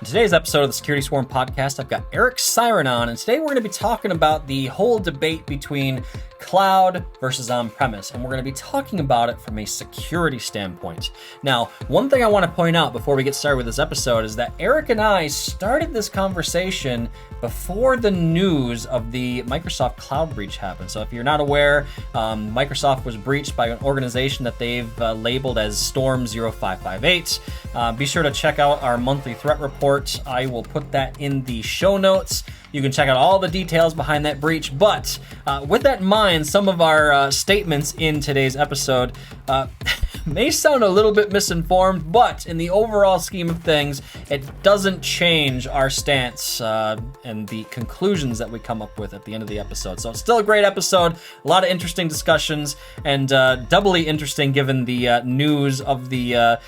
Today's episode of the Security Swarm podcast, I've got Eric Siron on, and today we're going to be talking about the whole debate between cloud versus on-premise, and we're going to be talking about it from a security standpoint. Now, one thing I want to point out before we get started with this episode is that Eric and I started this conversation before the news of the Microsoft cloud breach happened. So if you're not aware, Microsoft was breached by an organization that they've labeled as Storm 0558. Be sure to check out our monthly threat report. I will put that in the show notes. You can check out all the details behind that breach. But with that in mind, some of our statements in today's episode may sound a little bit misinformed, but in the overall scheme of things, it doesn't change our stance and the conclusions that we come up with at the end of the episode. So it's still a great episode, a lot of interesting discussions, and doubly interesting given the news of the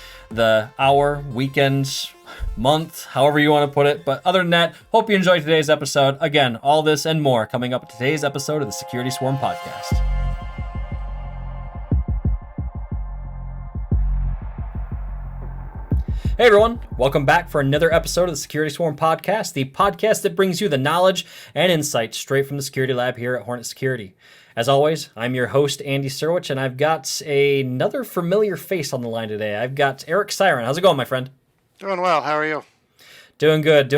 hour, weekend, month, however you want to put it. But other than that, hope you enjoyed today's episode. Again, all this and more coming up in today's episode of the Security Swarm podcast. Hey everyone, welcome back for another episode of the Security Swarm podcast, the podcast that brings you the knowledge and insight straight from the security lab here at Hornet Security. As always, I'm your host, Andy Serwich, and I've got another familiar face on the line today. I've got Eric Siron. How's it going, my friend? Doing well. How are you? Doing good.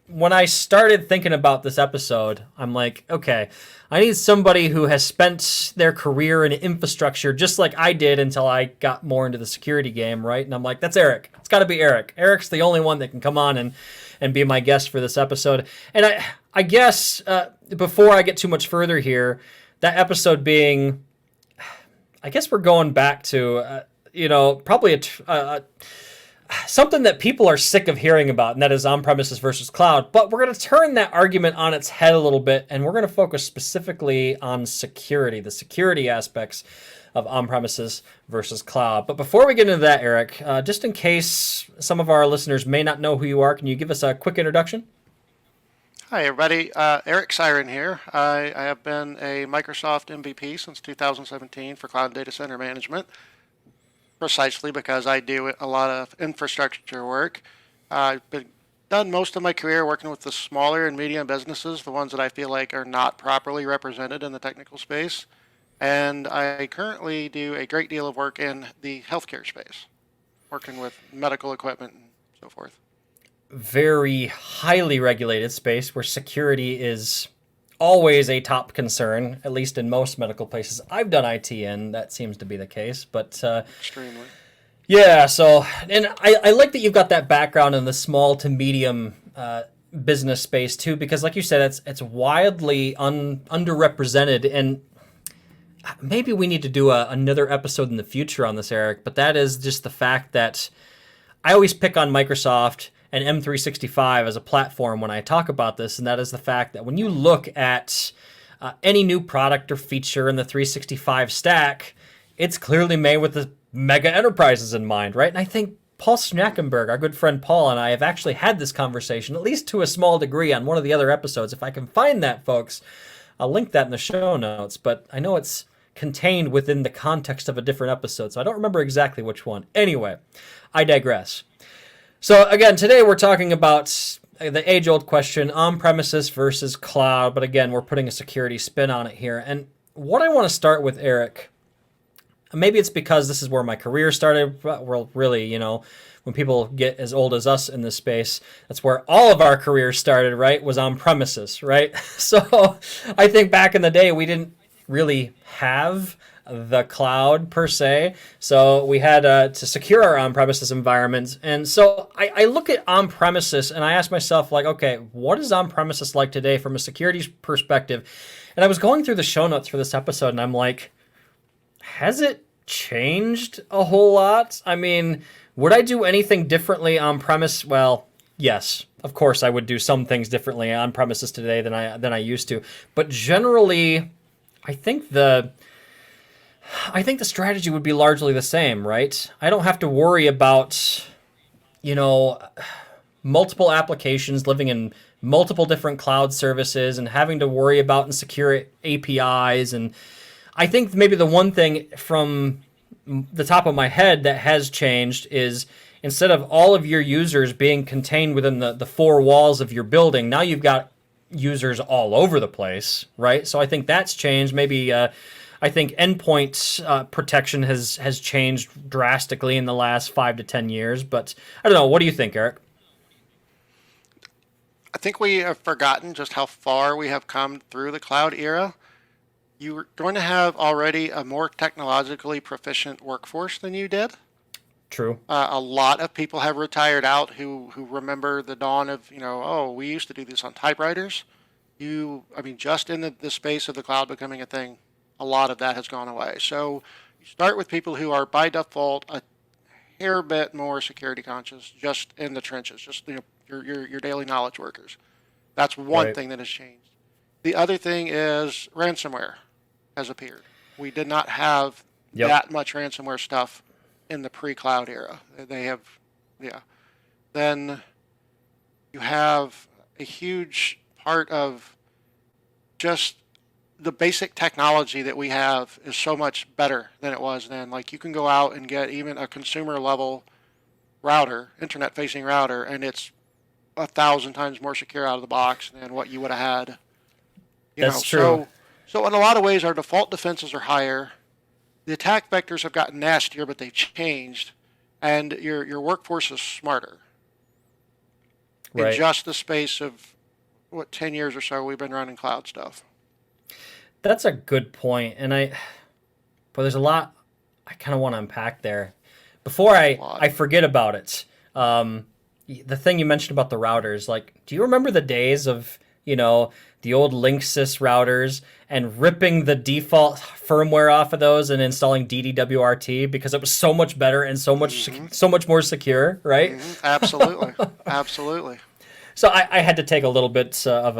When I started thinking about this episode, I'm like, okay, I need somebody who has spent their career in infrastructure just like I did until I got more into the security game, right? And I'm like, that's Eric. It's got to be Eric. Eric's the only one that can come on and be my guest for this episode. And I guess before I get too much further here, that episode being, I guess we're going back to, probably something that people are sick of hearing about, and that is on-premises versus cloud. But we're going to turn that argument on its head a little bit, and we're going to focus specifically on security, the security aspects of on-premises versus cloud. But before we get into that, Eric, just in case some of our listeners may not know who you are, can you give us a quick introduction? Hi, everybody. Eric Siron here. I have been a Microsoft MVP since 2017 for cloud data center management, precisely because I do a lot of infrastructure work. I've done most of my career working with the smaller and medium businesses, the ones that I feel like are not properly represented in the technical space. And I currently do a great deal of work in the healthcare space, working with medical equipment and so forth. Very highly regulated space where security is always a top concern, at least in most medical places I've done IT in. That seems to be the case. But extremely. Yeah, so, and I like that you've got that background in the small to medium business space too, because like you said, it's wildly underrepresented, and maybe we need to do another episode in the future on this, Eric, but that is just the fact that I always pick on Microsoft and M365 as a platform when I talk about this, and that is the fact that when you look at any new product or feature in the 365 stack, it's clearly made with the mega enterprises in mind, right? And I think Paul Schnackenberg, our good friend Paul, and I have actually had this conversation, at least to a small degree, on one of the other episodes. If I can find that, folks, I'll link that in the show notes, but I know it's contained within the context of a different episode, so I don't remember exactly which one. Anyway, I digress. So again, today we're talking about the age-old question, on-premises versus cloud, but again, we're putting a security spin on it here. And what I want to start with, Eric, maybe it's because this is where my career started, well, really, when people get as old as us in this space, that's where all of our careers started, right, was on-premises, right? So I think back in the day, we didn't really have the cloud per se, so we had to secure our on-premises environments. And so I look at on-premises and I ask myself, like, okay, what is on-premises like today from a security perspective? And I was going through the show notes for this episode, and I'm like, has it changed a whole lot? I mean, would I do anything differently on-premise? Well, yes, of course I would do some things differently on-premises today than I used to, but generally, I think the strategy would be largely the same, right? I don't have to worry about, multiple applications living in multiple different cloud services and having to worry about insecure APIs. And I think maybe the one thing from the top of my head that has changed is instead of all of your users being contained within the four walls of your building, now you've got users all over the place, right? So I think that's changed. Maybe I think endpoint protection has changed drastically in the last 5 to 10 years. But I don't know. What do you think, Eric? I think we have forgotten just how far we have come through the cloud era. You're going to have already a more technologically proficient workforce than you did. True. A lot of people have retired out who remember the dawn of, oh, we used to do this on typewriters. Just in the space of the cloud becoming a thing, a lot of that has gone away. So you start with people who are by default a hair bit more security conscious, just in the trenches, just your daily knowledge workers. That's one thing that has changed. The other thing is ransomware has appeared. We did not have that much ransomware stuff in the pre-cloud era. They have, Then you have a huge part of just the basic technology that we have is so much better than it was then. Like you can go out and get even a consumer level router, internet facing router, and it's 1,000 times more secure out of the box than what you would have had. That's true. So in a lot of ways, our default defenses are higher. The attack vectors have gotten nastier, but they've changed, and your workforce is smarter. In just the space of 10 years or so, we've been running cloud stuff. That's a good point, but there's a lot I kind of want to unpack there. Before I forget about it, the thing you mentioned about the routers, like, do you remember the days of the old Linksys routers and ripping the default firmware off of those and installing DDWRT because it was so much better and so much more secure, right? Absolutely, absolutely. So I had to take a little bit of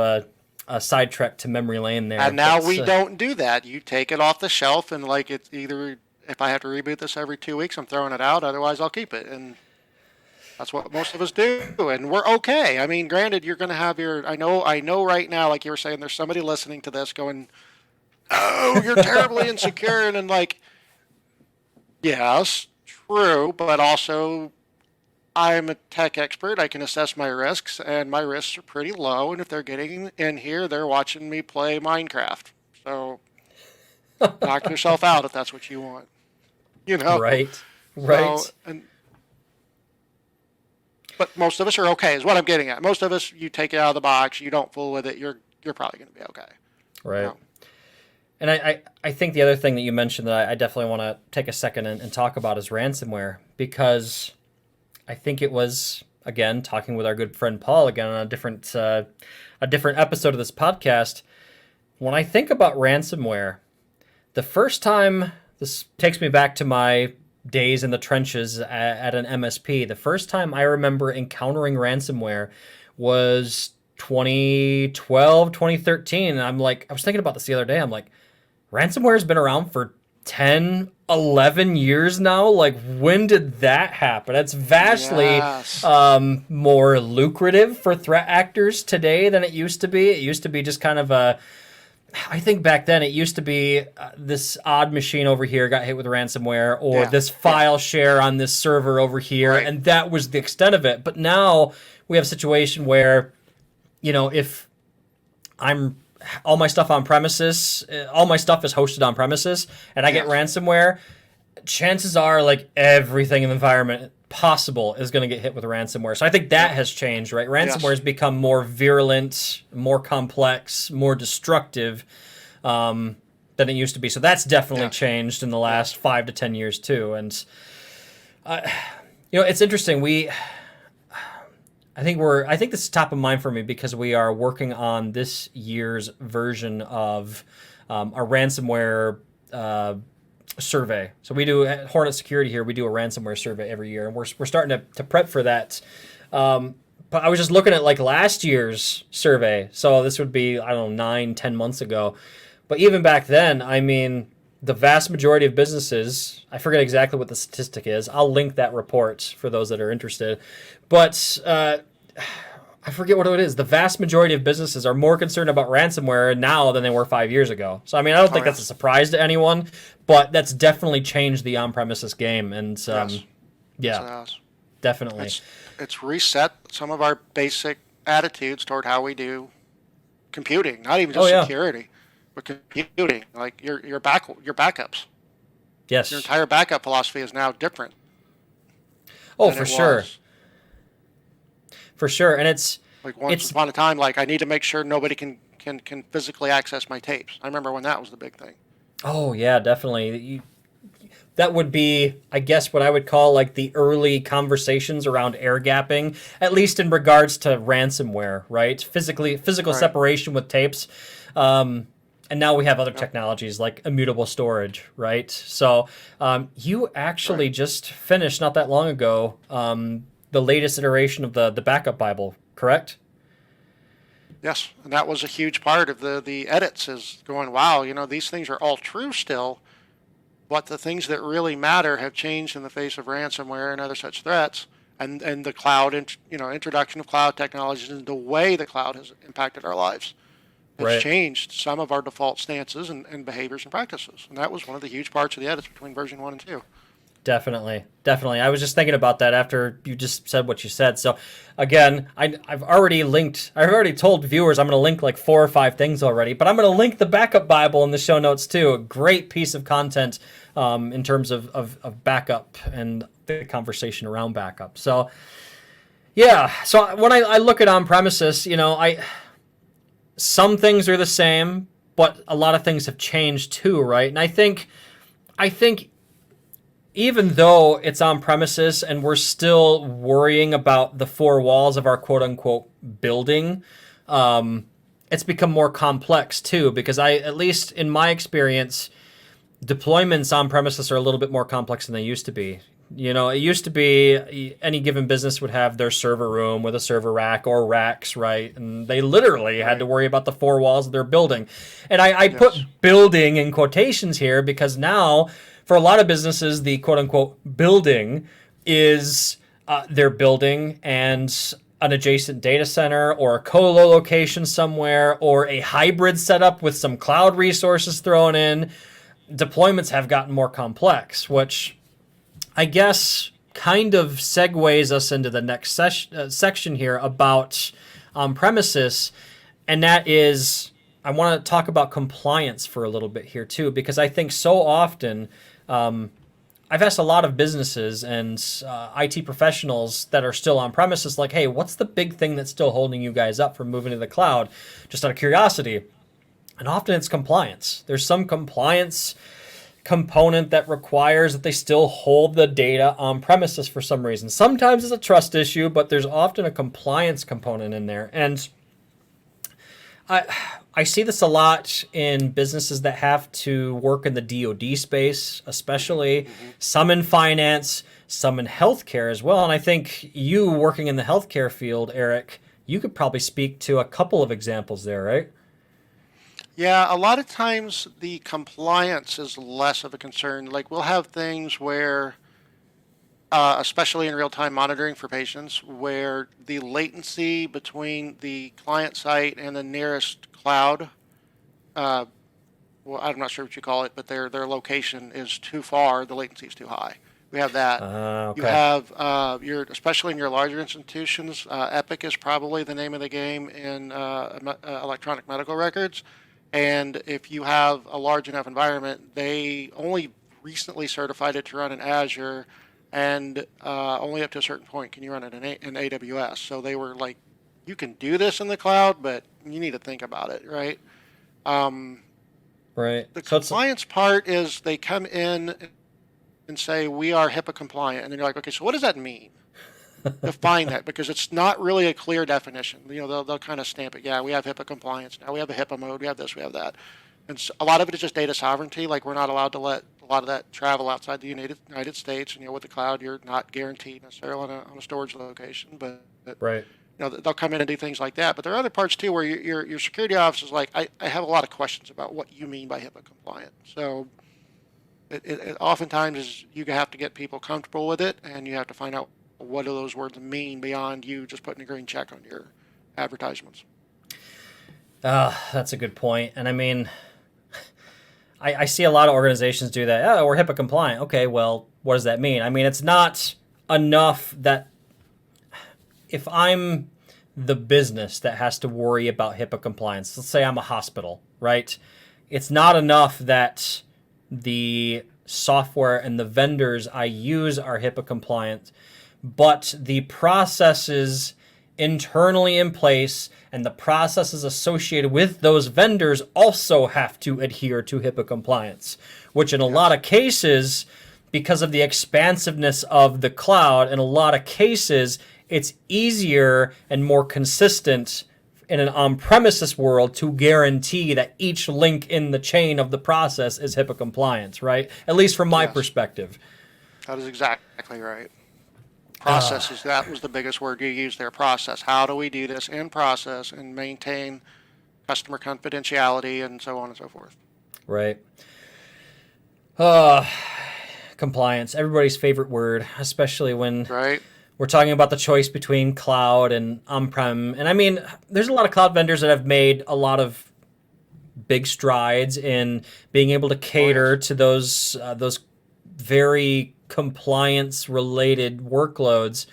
a sidetrack to memory lane there. And now we don't do that. You take it off the shelf and it's either, if I have to reboot this every 2 weeks, I'm throwing it out. Otherwise, I'll keep it. And that's what most of us do, and we're okay. I mean, granted, you're going to have I know right now, like you were saying, there's somebody listening to this going, oh, you're terribly insecure. And like, yes, true, but also I'm a tech expert. I can assess my risks, and my risks are pretty low. And if they're getting in here, they're watching me play Minecraft. So knock yourself out if that's what you want. Right. But most of us are okay, is what I'm getting at. Most of us, you take it out of the box, you don't fool with it, you're probably going to be okay. Right. And I think the other thing that you mentioned that I definitely want to take a second and talk about is ransomware, because I think it was, again, talking with our good friend Paul again on a different episode of this podcast. When I think about ransomware, the first time, this takes me back to my days in the trenches at an MSP. The first time I remember encountering ransomware was 2012, 2013. And I was thinking about this the other day. I'm like, ransomware has been around for 10, 11 years now. Like, when did that happen? It's vastly more lucrative for threat actors today than it used to be. It used to be just kind of I think back then it used to be this odd machine over here got hit with ransomware, or this file share on this server over here, and that was the extent of it. But now we have a situation where, if all my stuff on premises, all my stuff is hosted on premises, and I get ransomware, chances are everything in the environment possible is going to get hit with ransomware. So I think that has changed, right? Ransomware has become more virulent, more complex, more destructive than it used to be. So that's definitely changed in the last 5 to 10 years too. And it's interesting. I think this is top of mind for me because we are working on this year's version of our ransomware survey. So we do at Hornet Security here. We do a ransomware survey every year, and we're starting to prep for that. But I was just looking at last year's survey. So this would be 9-10 months ago. But even back then, the vast majority of businesses, I forget exactly what the statistic is. I'll link that report for those that are interested. But I forget what it is. The vast majority of businesses are more concerned about ransomware now than they were 5 years ago. So, I don't think that's a surprise to anyone, but that's definitely changed the on-premises game. And, definitely. It's reset some of our basic attitudes toward how we do computing, not even just security, but computing. Like your backups. Yes. Your entire backup philosophy is now different. Oh, for sure. Was. For sure. And it's like once upon a time, like I need to make sure nobody can physically access my tapes. I remember when that was the big thing. Oh yeah, definitely. That would be, I guess, what I would call like the early conversations around air gapping, at least in regards to ransomware, right? Physical Right. separation with tapes. And now we have other technologies like immutable storage, right? So you actually just finished not that long ago the latest iteration of the backup Bible, correct? Yes, and that was a huge part of the edits is going, wow, these things are all true still, but the things that really matter have changed in the face of ransomware and other such threats, and the cloud, introduction of cloud technologies and the way the cloud has impacted our lives. It's changed some of our default stances and behaviors and practices, and that was one of the huge parts of the edits between version 1 and 2. Definitely. I was just thinking about that after you just said what you said. So, again, I've already told viewers I'm going to link like 4 or 5 things already, but I'm going to link the backup Bible in the show notes too. A great piece of content in terms of backup and the conversation around backup. So, yeah. So when I look at on-premises, some things are the same, but a lot of things have changed too, right? And I think even though it's on premises and we're still worrying about the 4 walls of our quote unquote building, it's become more complex too, because at least in my experience, deployments on premises are a little bit more complex than they used to be. It used to be any given business would have their server room with a server rack or racks, right? And they literally had to worry about the 4 walls of their building. And I put building in quotations here because now, for a lot of businesses, the quote-unquote building is their building and an adjacent data center or a colo location somewhere or a hybrid setup with some cloud resources thrown in. Deployments have gotten more complex, which I guess kind of segues us into the next section here about on-premises, and that is I want to talk about compliance for a little bit here too, because I think so often I've asked a lot of businesses and IT professionals that are still on premises, like, hey, what's the big thing that's still holding you guys up from moving to the cloud? Just out of curiosity. And often it's compliance. There's some compliance component that requires that they still hold the data on premises for some reason. Sometimes it's a trust issue, but there's often a compliance component in there. And I see this a lot in businesses that have to work in the DoD space, especially some in finance, some in healthcare as well. And I think you working in the healthcare field, Eric, you could probably speak to a couple of examples there, right? Yeah, a lot of times the compliance is less of a concern. Like we'll have things where, especially in real-time monitoring for patients, where the latency between the client site and the nearest cloud, well, I'm not sure what you call it, but their location is too far. The latency is too high. We have that. Okay. You have especially in your larger institutions. Epic is probably the name of the game in electronic medical records. And if you have a large enough environment, they only recently certified it to run in Azure, and only up to a certain point can you run it in AWS. So they were like, you can do this in the cloud, but you need to think about it, right? Right. The compliance part is they come in and say, we are HIPAA compliant. And then you're like, okay, so what does that mean? Define that, because it's not really a clear definition. They'll kind of stamp it. Yeah, we have HIPAA compliance. Now we have a HIPAA mode. We have this, we have that. And so a lot of it is just data sovereignty. Like we're not allowed to let a lot of that travel outside the United States. And with the cloud, you're not guaranteed necessarily on a storage location. But right. They'll come in and do things like that. But there are other parts too where your security office is like, I have a lot of questions about what you mean by HIPAA compliant. So it oftentimes is you have to get people comfortable with it, and you have to find out what do those words mean beyond you just putting a green check on your advertisements. That's a good point. And I mean, I see a lot of organizations do that. Oh, we're HIPAA compliant. Okay, well, what does that mean? I mean, it's not enough that if I'm the business that has to worry about HIPAA compliance, let's say I'm a hospital, right? It's not enough that the software and the vendors I use are HIPAA compliant, but the processes internally in place and the processes associated with those vendors also have to adhere to HIPAA compliance, which in a lot of cases, because of the expansiveness of the cloud, in a lot of cases, it's easier and more consistent in an on-premises world to guarantee that each link in the chain of the process is HIPAA compliant, right? At least from my perspective. That is exactly right. Processes, that was the biggest word you used there, process. How do we do this in process and maintain customer confidentiality and so on and so forth? Right. Compliance, everybody's favorite word, especially when we're talking about the choice between cloud and on-prem. And I mean, there's a lot of cloud vendors that have made a lot of big strides in being able to cater to those very compliance-related workloads.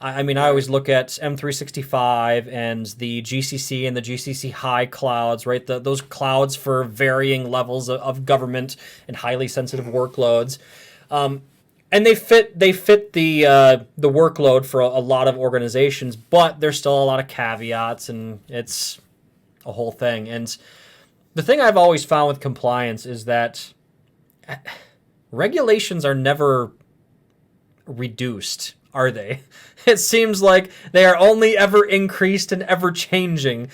I mean, I always look at M365 and the GCC and the GCC high clouds, right? Those clouds for varying levels of government and highly sensitive workloads. And they fit the workload for a lot of organizations, but there's still a lot of caveats, and it's a whole thing. And the thing I've always found with compliance is that regulations are never reduced, are they? It seems like they are only ever increased and ever changing.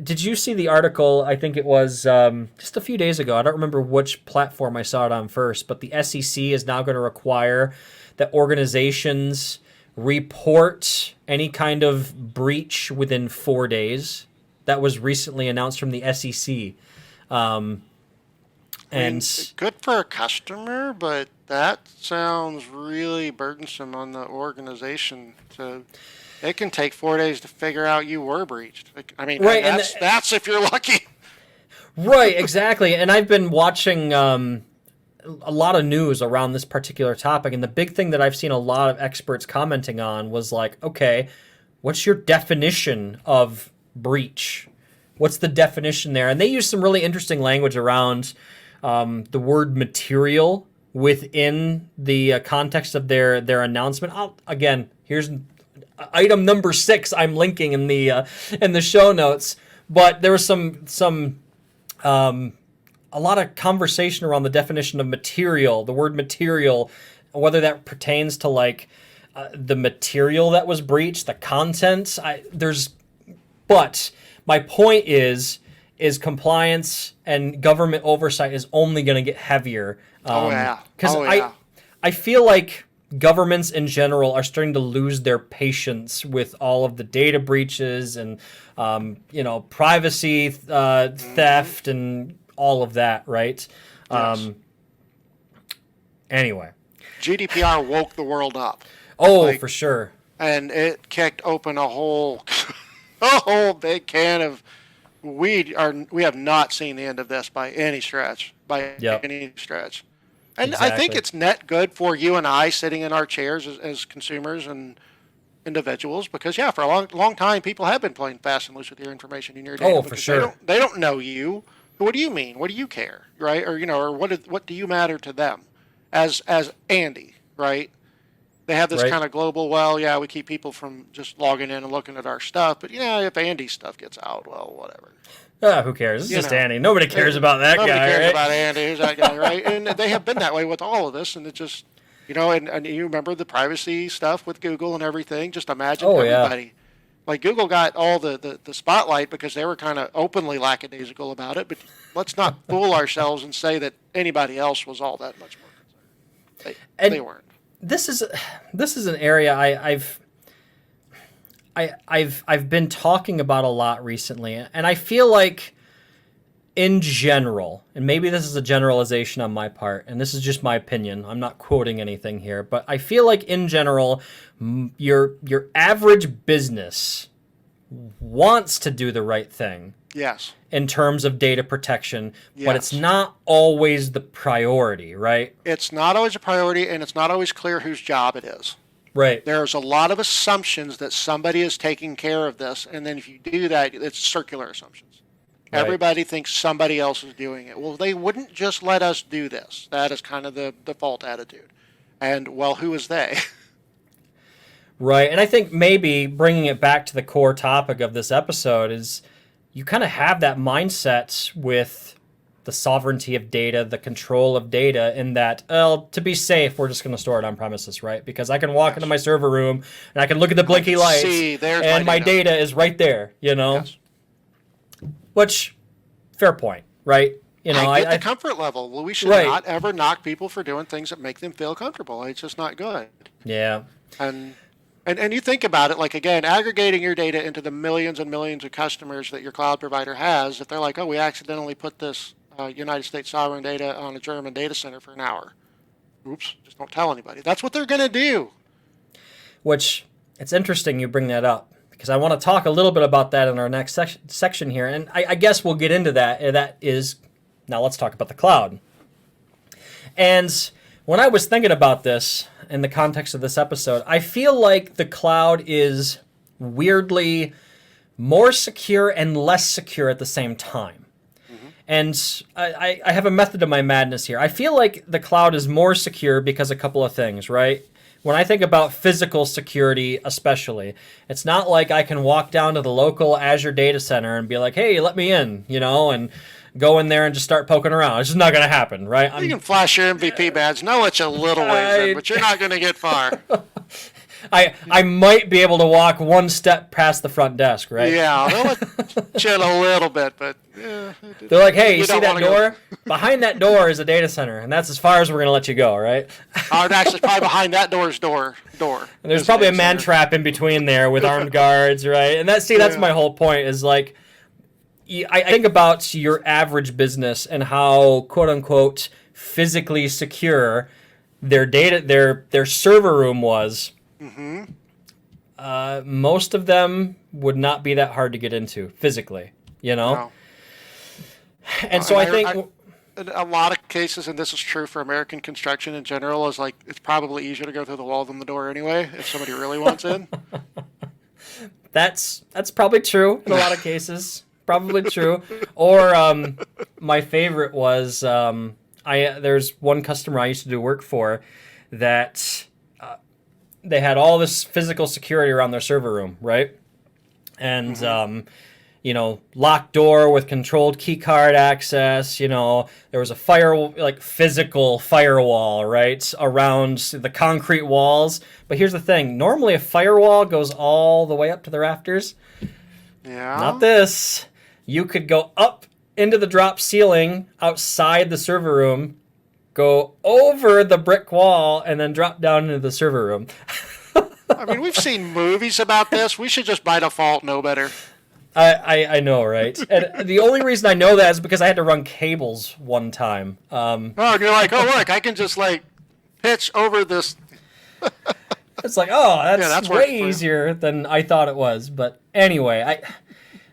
Did you see the article? I think it was just a few days ago. I don't remember which platform I saw it on first, but the SEC is now going to require that organizations report any kind of breach within 4 days. That was recently announced from the SEC. And good for a customer, but that sounds really burdensome on the organization. It can take 4 days to figure out you were breached. I mean, right, that's if you're lucky. Right, exactly. And I've been watching a lot of news around this particular topic, and the big thing that I've seen a lot of experts commenting on was like, okay, what's your definition of breach? What's the definition there? And they use some really interesting language around the word material within the context of their announcement. Again, here's item number 6 I'm linking in the show notes. But there was some a lot of conversation around the definition of material, the word material, whether that pertains to like the material that was breached, the content. But my point is compliance and government oversight is only going to get heavier. Because I feel like governments in general are starting to lose their patience with all of the data breaches and privacy theft and all of that, right? Yes. Anyway, GDPR woke the world up. For sure. And it kicked open a whole big can of. We have not seen the end of this by any stretch. Any stretch. And exactly. I think it's net good for you and I sitting in our chairs as consumers and individuals, because for a long time people have been playing fast and loose with your information in your data. For sure. They don't know you. What do you mean? What do you care, right? Or what do you matter to them as Andy, right? They have this kind of global, we keep people from just logging in and looking at our stuff, but if Andy's stuff gets out, well, whatever. Who cares? It's just Andy. Nobody cares about that guy. Nobody cares right? about Andy. Who's that guy, right? And they have been that way with all of this, and it just, and you remember the privacy stuff with Google and everything. Just imagine everybody. Yeah. Like Google got all the spotlight because they were kind of openly lackadaisical about it, but let's not fool ourselves and say that anybody else was all that much more concerned. They weren't. This is an area I've been talking about a lot recently, and I feel like in general, and maybe this is a generalization on my part, and this is just my opinion, I'm not quoting anything here, but I feel like in general, your average business wants to do the right thing. Yes. in terms of data protection, but it's Yes. not always the priority, right? It's not always a priority, and it's not always clear whose job it is. Right. There's a lot of assumptions that somebody is taking care of this, and then if you do that, it's circular assumptions. Right. Everybody thinks somebody else is doing it. Well, they wouldn't just let us do this. That is kind of the default attitude. And, well, who is they? Right. And I think maybe bringing it back to the core topic of this episode is you kind of have that mindset with the sovereignty of data, the control of data, in that, well, to be safe, we're just going to store it on premises, right? Because I can walk into my server room and I can look at the blinky lights and my data is right there, you know? Yes. Which, fair point, right? You know, I get the comfort level. Well, we should Right. not ever knock people for doing things that make them feel comfortable. It's just not good. Yeah. And you think about it, like, again, aggregating your data into the millions and millions of customers that your cloud provider has, if they're like, oh, we accidentally put this United States sovereign data on a German data center for an hour. Oops, just don't tell anybody. That's what they're going to do. Which, it's interesting you bring that up, because I want to talk a little bit about that in our next section here. And I guess we'll get into that. That is, now let's talk about the cloud. And when I was thinking about this in the context of this episode, I feel like the cloud is weirdly more secure and less secure at the same time. And I have a method to my madness here. I feel like the cloud is more secure because a couple of things, right? When I think about physical security especially, it's not like I can walk down to the local Azure data center and be like, hey, let me in, you know, and go in there and just start poking around. It's just not going to happen, right? You can flash your MVP badge. Know it's a little ways in, but you're not going to get far. I might be able to walk one step past the front desk, right? Yeah, they'll let you in a little bit, but yeah. They're like, hey, you see that door? Go. Behind that door is a data center, and that's as far as we're going to let you go, right? Actually, probably behind that door. And there's probably a man trap in between there with armed guards, right? And that's my whole point is like, I think about your average business and how, quote unquote, physically secure their data, their server room was. Mm-hmm. Most of them would not be that hard to get into physically, you know? No. And so I think in a lot of cases, and this is true for American construction in general, is like it's probably easier to go through the wall than the door anyway if somebody really wants in. That's probably true in a lot of cases. Probably true. Or my favorite was there's one customer I used to do work for that they had all this physical security around their server room, right? And locked door with controlled key card access. You know, there was a physical firewall, right, around the concrete walls. But here's the thing: normally a firewall goes all the way up to the rafters. Yeah. Not this. You could go up into the drop ceiling outside the server room, go over the brick wall, and then drop down into the server room. I mean, we've seen movies about this. We should just by default know better. I know, right? And the only reason I know that is because I had to run cables one time. And you're like, oh, look, I can just like pitch over this. It's like, oh, that's way easier than I thought it was. But anyway,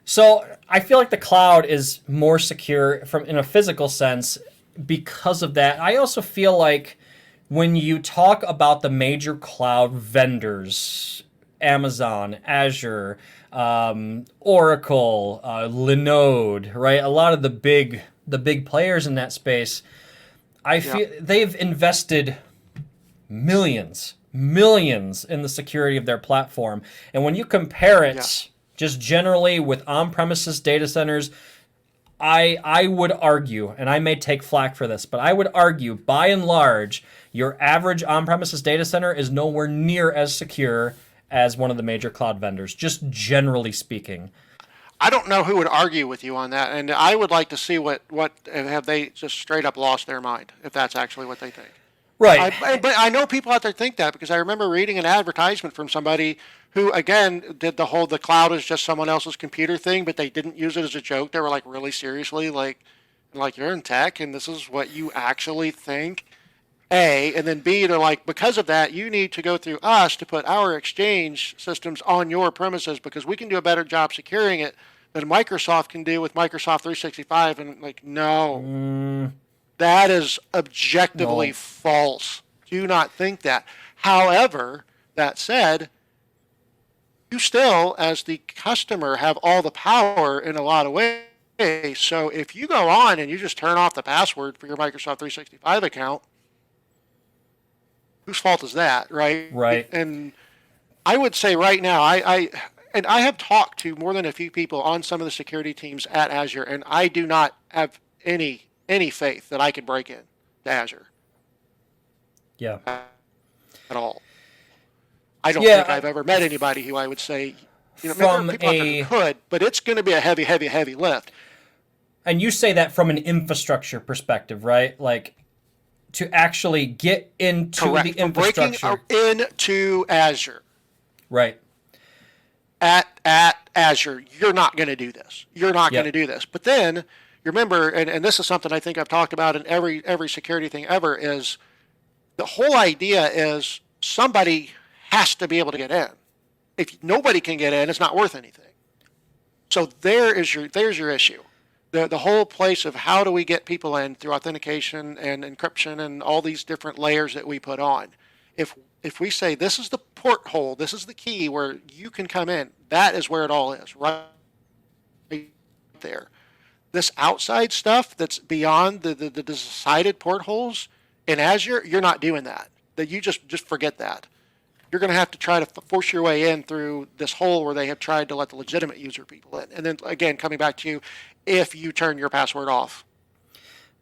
So I feel like the cloud is more secure in a physical sense because of that. I also feel like when you talk about the major cloud vendors, Amazon, Azure, Oracle, Linode, right? A lot of the big players in that space, I feel they've invested millions in the security of their platform. And when you compare it just generally with on-premises data centers, I would argue, and I may take flack for this, but I would argue, by and large, your average on-premises data center is nowhere near as secure as one of the major cloud vendors, just generally speaking. I don't know who would argue with you on that, and I would like to see what have they just straight up lost their mind, if that's actually what they think. Right. But I know people out there think that because I remember reading an advertisement from somebody who, again, did the cloud is just someone else's computer thing, but they didn't use it as a joke. They were like really seriously like you're in tech and this is what you actually think. A, and then B, they're like, because of that, you need to go through us to put our exchange systems on your premises because we can do a better job securing it that Microsoft can do with Microsoft 365, and like, no, that is objectively No. false. Do not think that. However, that said, you still, as the customer, have all the power in a lot of ways. So if you go on and you just turn off the password for your Microsoft 365 account, whose fault is that, right? Right. And I would say right now, I have talked to more than a few people on some of the security teams at Azure, and I do not have any faith that I could break in to Azure Yeah. at all. I don't think I've ever met anybody who I would say, maybe there are people out there who could, but it's going to be a heavy, heavy, heavy lift. And you say that from an infrastructure perspective, right? Like, to actually get into Correct. the infrastructure. Breaking into Azure. Right. At Azure, you're not going to do this. You're not going to do this. But then, you remember, and this is something I think I've talked about in every security thing ever, is the whole idea is somebody has to be able to get in. If nobody can get in, it's not worth anything. So there's your issue. The whole place of how do we get people in through authentication and encryption and all these different layers that we put on. If we say this is the porthole, this is the key where you can come in, that is where it all is, right there. This outside stuff that's beyond the decided portholes in Azure, you're not doing that. That you just forget that. You're going to have to try to force your way in through this hole where they have tried to let the legitimate user people in. And then again, coming back to you, if you turn your password off.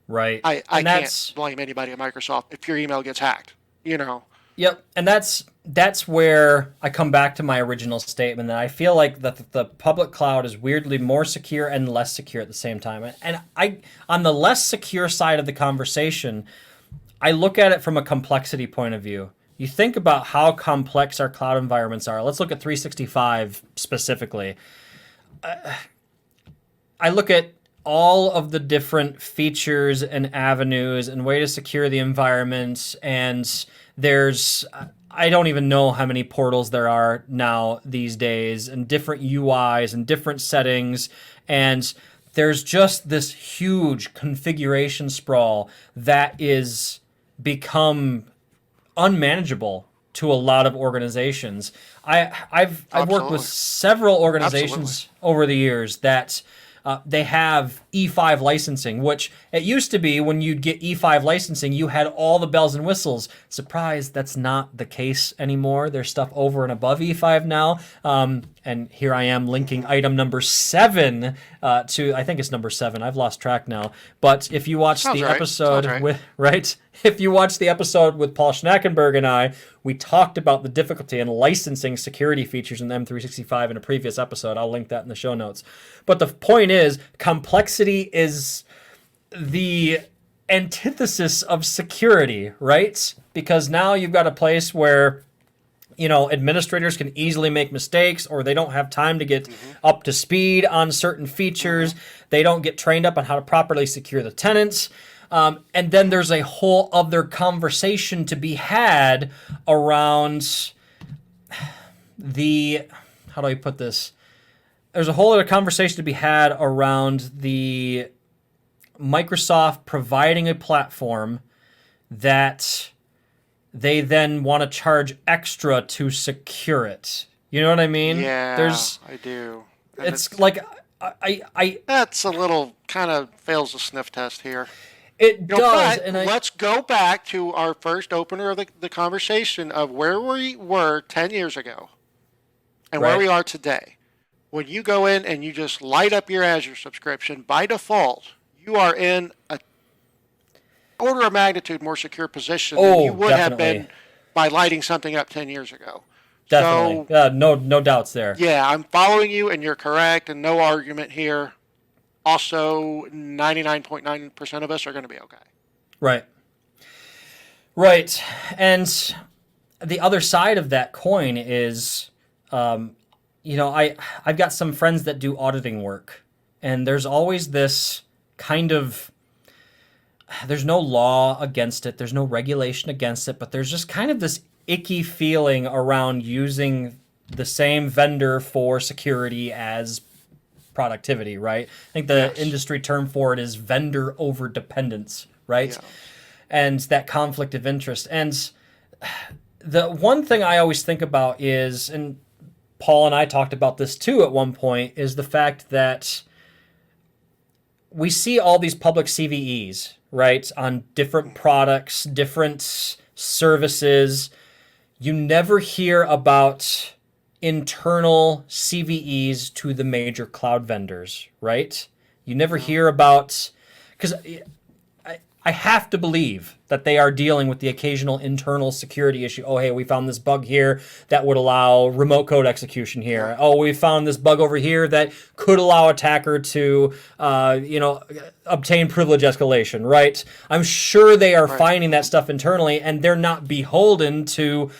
Right. I can't blame anybody at Microsoft if your email gets hacked, Yep. And that's where I come back to my original statement that I feel like that the public cloud is weirdly more secure and less secure at the same time. And on the less secure side of the conversation, I look at it from a complexity point of view. You think about how complex our cloud environments are. Let's look at 365 specifically. I look at all of the different features and avenues and way to secure the environment, and I don't even know how many portals there are now these days, and different UIs and different settings, and there's just this huge configuration sprawl that is become unmanageable to a lot of organizations. I've worked with several organizations over the years that they have E5 licensing, which it used to be when you'd get E5 licensing, you had all the bells and whistles. Surprise, that's not the case anymore. There's stuff over and above E5 now. And here I am linking item number 7 to, I think it's number 7. I've lost track now. But if you watch the episode if you watch the episode with Paul Schnackenberg and I, we talked about the difficulty in licensing security features in M365 in a previous episode. I'll link that in the show notes. But the point is, complexity is the antithesis of security, right? Because now you've got a place where administrators can easily make mistakes, or they don't have time to get up to speed on certain features. They don't get trained up on how to properly secure the tenants. And then there's a whole other conversation to be had around how do I put this? There's a whole other conversation to be had around the Microsoft providing a platform that they then want to charge extra to secure it. You know what I mean? Yeah, I do. And it's like I that's a little kind of fails the sniff test here. It does. But let's go back to our first opener of the conversation of where we were 10 years ago and where we are today. When you go in and you just light up your Azure subscription, by default, you are in a order of magnitude more secure position than you would have been by lighting something up 10 years ago. Definitely. So, no doubts there. Yeah, I'm following you, and you're correct, and no argument here. Also, 99.9% of us are going to be okay. Right. And the other side of that coin is, I've got some friends that do auditing work, and there's always this kind of, there's no law against it, there's no regulation against it, but there's just kind of this icky feeling around using the same vendor for security as productivity, right? I think the industry term for it is vendor over dependence, right? Yeah. And that conflict of interest. And the one thing I always think about is, and Paul and I talked about this too at one point, is the fact that we see all these public CVEs, right, on different products, different services. You never hear about internal CVEs to the major cloud vendors, right? You never hear about, because I have to believe that they are dealing with the occasional internal security issue. Oh, hey, we found this bug here that would allow remote code execution here. Oh, we found this bug over here that could allow attacker to, obtain privilege escalation, right? I'm sure they are finding that stuff internally, and they're not beholden to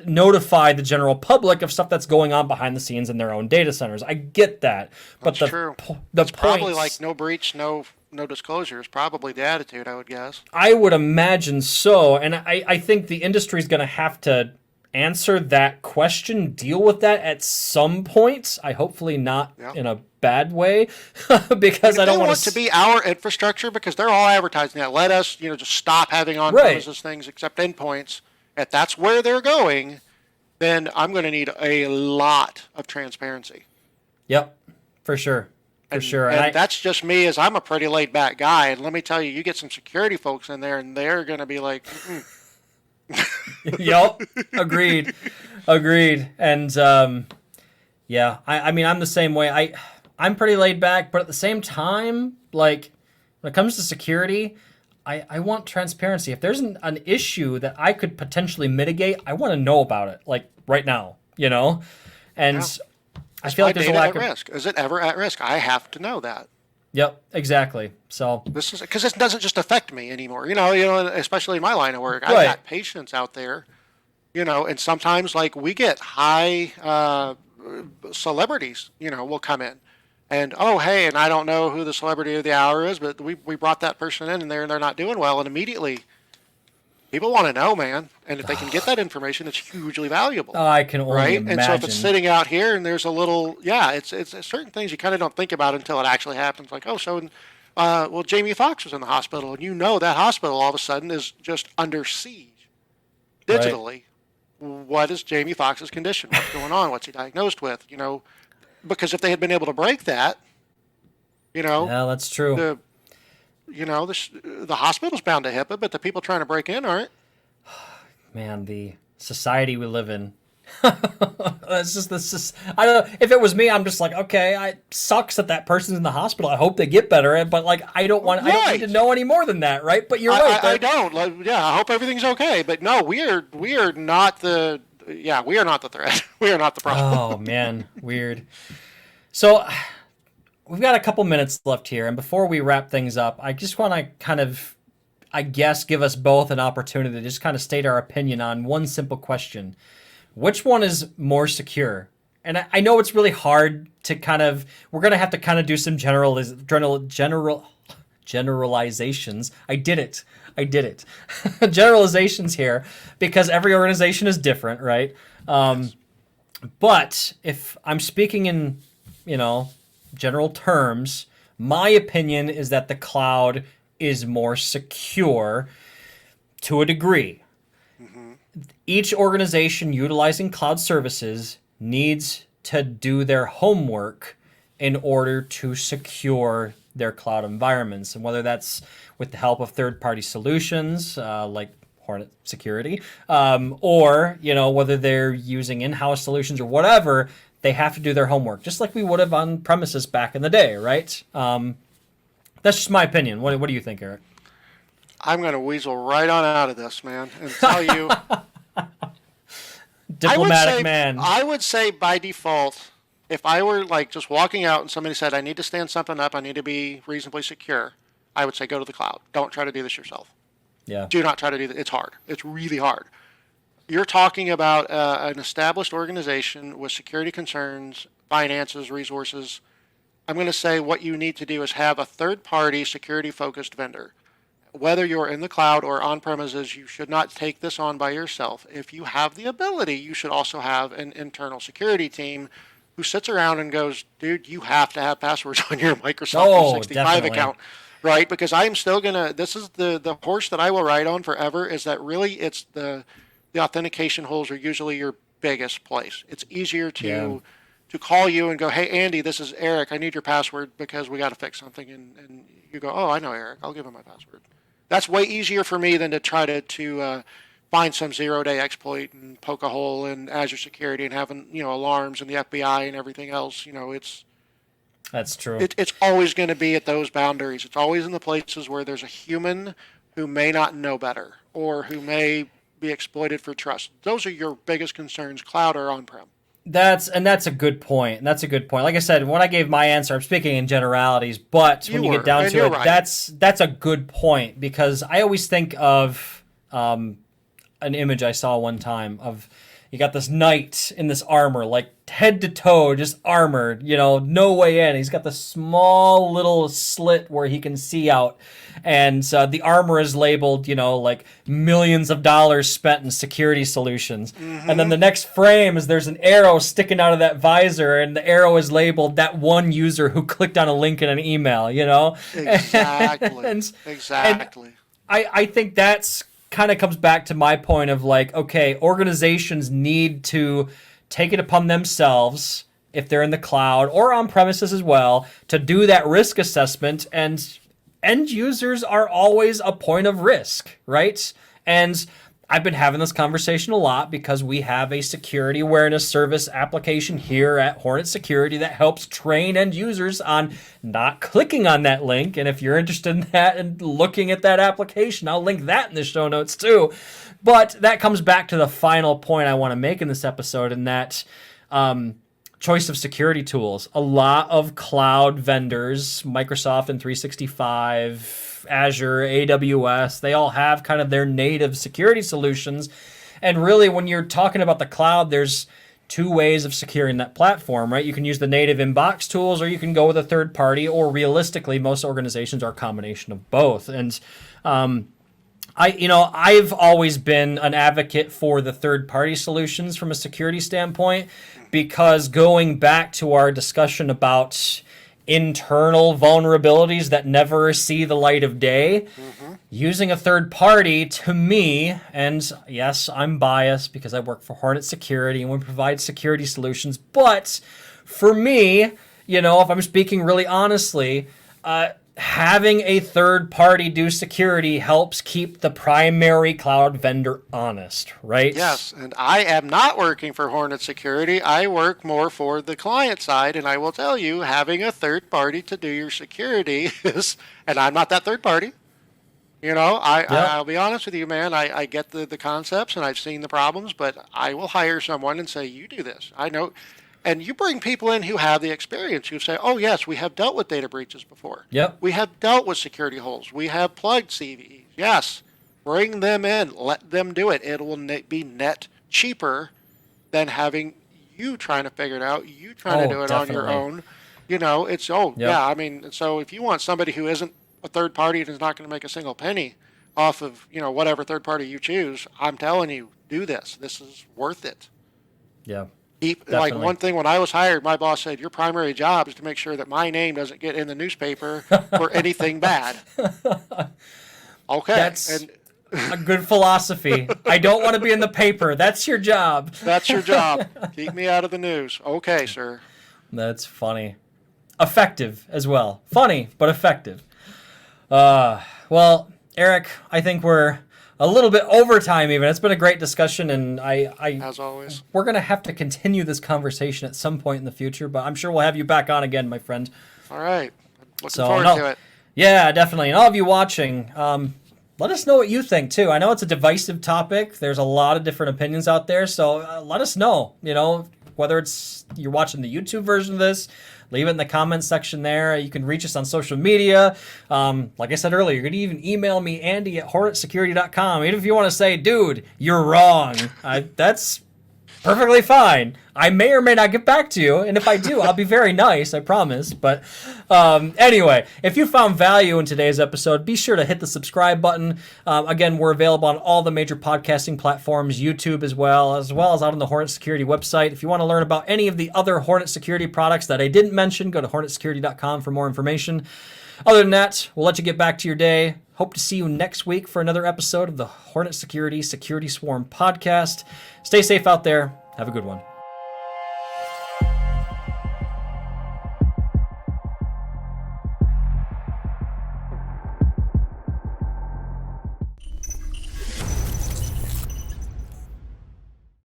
notify the general public of stuff that's going on behind the scenes in their own data centers. I get that, but That's true. It's probably like no breach, no disclosure is probably the attitude, I would guess. I would imagine so, and I think the industry is going to have to answer that question, deal with that at some point. I hopefully not in a bad way, because I don't want to be our infrastructure, because they're all advertising that. Let us, just stop having on-premises things except endpoints. If that's where they're going, then I'm going to need a lot of transparency. Yep, for sure. For sure. And that's just me, as I'm a pretty laid back guy. And let me tell you, you get some security folks in there and they're going to be like, Yep. Agreed. And I mean, I'm the same way. I'm pretty laid back, but at the same time, like when it comes to security, I want transparency. If there's an issue that I could potentially mitigate, I want to know about it, like right now, And I feel like there's a lack of risk. Is it ever at risk? I have to know that. Yep, exactly. So this is because it doesn't just affect me anymore. Especially in my line of work, I've got patients out there, and sometimes like we get high celebrities, will come in. And, oh, hey, and I don't know who the celebrity of the hour is, but we brought that person in there and they're not doing well. And immediately people want to know, man. And if they can get that information, it's hugely valuable. Oh, I can only imagine. And so if it's sitting out here and there's a little, it's certain things you kind of don't think about until it actually happens. Like, Jamie Foxx was in the hospital, and that hospital all of a sudden is just under siege digitally. Right. What is Jamie Foxx's condition? What's going on? What's he diagnosed with? Because if they had been able to break that, yeah, that's true. The hospital's bound to HIPAA, but the people trying to break in aren't. Man, the society we live in. It's just this. I don't know. If it was me, I'm just like, okay, it sucks that person's in the hospital. I hope they get better, but like, I don't need to know any more than that, right? But you're right. I don't. I hope everything's okay. But no, we are not the. Yeah, we are not the threat. We are not the problem. Oh, man. Weird. So we've got a couple minutes left here. And before we wrap things up, I just want to kind of, I guess, give us both an opportunity to just kind of state our opinion on one simple question. Which one is more secure? And I know it's really hard to kind of, we're going to have to kind of do some generalizations. I did it. Generalizations here, because every organization is different, right? But if I'm speaking in, general terms, my opinion is that the cloud is more secure to a degree. Mm-hmm. Each organization utilizing cloud services needs to do their homework in order to secure their cloud environments, and whether that's with the help of third-party solutions like Hornet Security, or whether they're using in-house solutions or whatever, they have to do their homework, just like we would have on premises back in the day, right? That's just my opinion. What do you think, Eric? I'm going to weasel right on out of this, man, and tell you. Diplomatic man. I would say by default, if I were like just walking out and somebody said, I need to stand something up, I need to be reasonably secure, I would say go to the cloud. Don't try to do this yourself. Yeah. Do not try to do that. It's hard. It's really hard. You're talking about an established organization with security concerns, finances, resources. I'm going to say what you need to do is have a third-party security-focused vendor. Whether you're in the cloud or on-premises, you should not take this on by yourself. If you have the ability, you should also have an internal security team who sits around and goes, dude, you have to have passwords on your Microsoft Oh, 365 definitely. account, right? Because I'm still gonna. This is the horse that I will ride on forever. Is that really? It's the authentication holes are usually your biggest place. It's easier Yeah. to call you and go, hey Andy, this is Eric. I need your password because we got to fix something, and you go, oh, I know Eric. I'll give him my password. That's way easier for me than to try to find some 0-day exploit and poke a hole in Azure Security and having alarms and the FBI and everything else. That's true. It's always going to be at those boundaries. It's always in the places where there's a human who may not know better or who may be exploited for trust. Those are your biggest concerns, cloud or on-prem. That's a good point. That's a good point. Like I said, when I gave my answer, I'm speaking in generalities, but when you get down to it, right. that's a good point, because I always think of an image I saw one time of, you got this knight in this armor, like head to toe, just armored, no way in. He's got this small little slit where he can see out. And the armor is labeled, like millions of dollars spent in security solutions. Mm-hmm. And then the next frame is there's an arrow sticking out of that visor, and the arrow is labeled that one user who clicked on a link in an email, Exactly. Exactly. I think that's kind of comes back to my point of like, okay, organizations need to take it upon themselves, if they're in the cloud or on premises as well, to do that risk assessment. And end users are always a point of risk, right? And I've been having this conversation a lot because we have a security awareness service application here at Hornet Security that helps train end users on not clicking on that link. And if you're interested in that and looking at that application, I'll link that in the show notes too. But that comes back to the final point I want to make in this episode, and that choice of security tools. A lot of cloud vendors, Microsoft and 365, Azure, AWS, they all have kind of their native security solutions. And really, when you're talking about the cloud, there's two ways of securing that platform, right? You can use the native inbox tools, or you can go with a third party, or realistically, most organizations are a combination of both. And I've always been an advocate for the third party solutions from a security standpoint, because going back to our discussion about internal vulnerabilities that never see the light of day, using a third party, to me, and yes, I'm biased because I work for Hornet Security and we provide security solutions, but for me, if I'm speaking really honestly, having a third party do security helps keep the primary cloud vendor honest, right? Yes, and I am not working for Hornet Security. I work more for the client side, and I will tell you, having a third party to do your security is, and I'm not that third party. I'll be honest with you, man. I get the concepts and I've seen the problems, but I will hire someone and say, you do this. I know. And you bring people in who have the experience. You say, oh, yes, we have dealt with data breaches before. Yep. We have dealt with security holes. We have plugged CVEs. Yes. Bring them in. Let them do it. It will be net cheaper than having you trying to figure it out, you trying to do it definitely. on your own. Yeah, I mean, so if you want somebody who isn't a third party and is not going to make a single penny off of, whatever third party you choose, I'm telling you, do this. This is worth it. Yeah. Like one thing, when I was hired, my boss said, your primary job is to make sure that my name doesn't get in the newspaper for anything bad. Okay. That's a good philosophy. I don't want to be in the paper. That's your job. That's your job. Keep me out of the news. Okay, sir. That's funny. Effective as well. Funny, but effective. Well, Eric, I think we're a little bit over time even. It's been a great discussion, and as always, we're going to have to continue this conversation at some point in the future, but I'm sure we'll have you back on again, my friend. All right. Looking forward to it. Yeah, definitely. And all of you watching, let us know what you think, too. I know it's a divisive topic. There's a lot of different opinions out there, so let us know, whether it's you're watching the YouTube version of this. Leave it in the comments section there. You can reach us on social media. Like I said earlier, you can even email me, Andy at hornetsecurity.com. Even if you want to say, dude, you're wrong. That's perfectly fine. I may or may not get back to you, and if I do, I'll be very nice, I promise. But anyway, if you found value in today's episode, be sure to hit the subscribe button. Again, we're available on all the major podcasting platforms, YouTube as well as out on the Hornet Security website. If you want to learn about any of the other Hornet Security products that I didn't mention, go to hornetsecurity.com for more information. Other than that, we'll let you get back to your day. Hope to see you next week for another episode of the Hornet Security Security Swarm podcast. Stay safe out there. Have a good one.